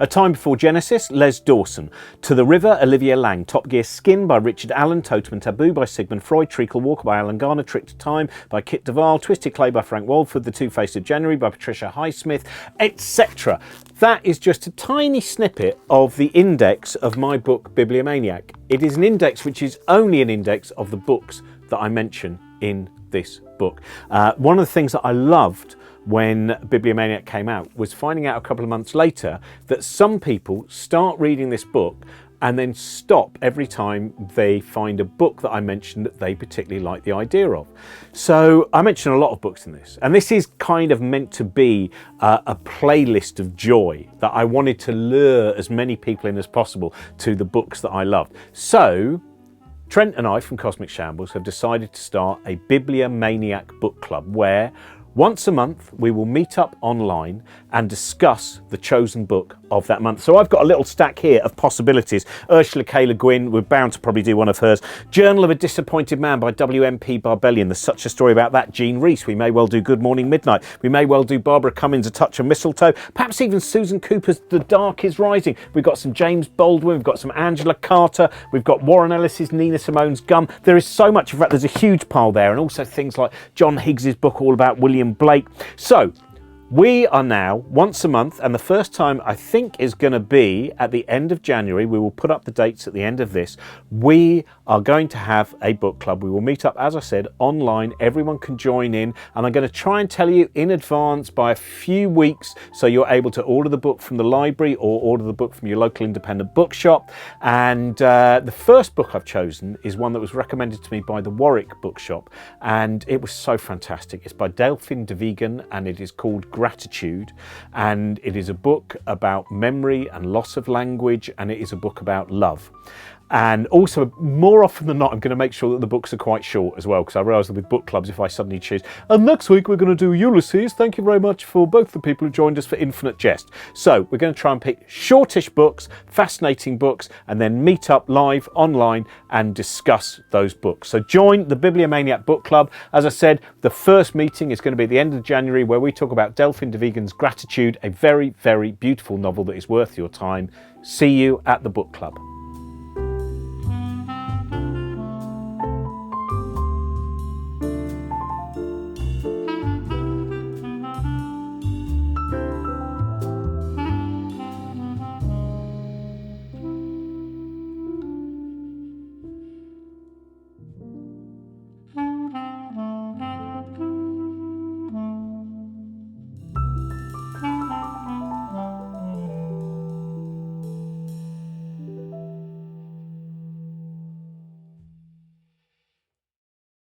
A Time Before Genesis, Les Dawson. To the River, Olivia Lang. Top Gear Skin by Richard Allen. Totem and Taboo by Sigmund Freud. Treacle Walker by Alan Garner. Trick to Time by Kit Duvall. Twisted Clay by Frank Walford. The Two-Faced of January by Patricia Highsmith, etc. That is just a tiny snippet of the index of my book, Bibliomaniac. It is an index which is only an index of the books that I mention in this book. One of the things that I loved when Bibliomaniac came out was finding out a couple of months later that some people start reading this book and then stop every time they find a book that I mentioned that they particularly like the idea of. So I mention a lot of books in this, and this is kind of meant to be a playlist of joy that I wanted to lure as many people in as possible to the books that I loved. So Trent and I from Cosmic Shambles have decided to start a Bibliomaniac book club where once a month we will meet up online and discuss the chosen book of that month. So I've got a little stack here of possibilities. Ursula K. Le Guin, we're bound to probably do one of hers. Journal of a Disappointed Man by W.M.P. Barbellion. There's such a story about that. Jean Rees. We may well do Good Morning Midnight. We may well do Barbara Cummins' A Touch of Mistletoe. Perhaps even Susan Cooper's The Dark is Rising. We've got some James Baldwin. We've got some Angela Carter. We've got Warren Ellis's Nina Simone's Gum. There is so much. In fact, there's a huge pile there. And also things like John Higgs's book all about William Blake. So we are now once a month, and the first time I think is going to be at the end of January. We will put up the dates at the end of this. We are going to have a book club. We will meet up, as I said, online. Everyone can join in, and I'm going to try and tell you in advance by a few weeks so you're able to order the book from the library or order the book from your local independent bookshop. And the first book I've chosen is one that was recommended to me by the Warwick Bookshop, and it was so fantastic. It's by Delphine de Vigan, and it is called Gratitude, and it is a book about memory and loss of language, and it is a book about love. And also, more often than not, I'm going to make sure that the books are quite short as well, because I realise that with book clubs, if I suddenly choose, and next week we're going to do Ulysses, thank you very much for both the people who joined us for Infinite Jest. So we're going to try and pick shortish books, fascinating books, and then meet up live online and discuss those books. So join the Bibliomaniac Book Club. As I said, the first meeting is going to be at the end of January, where we talk about Delphine de Vigan's Gratitude, a very, very beautiful novel that is worth your time. See you at the book club.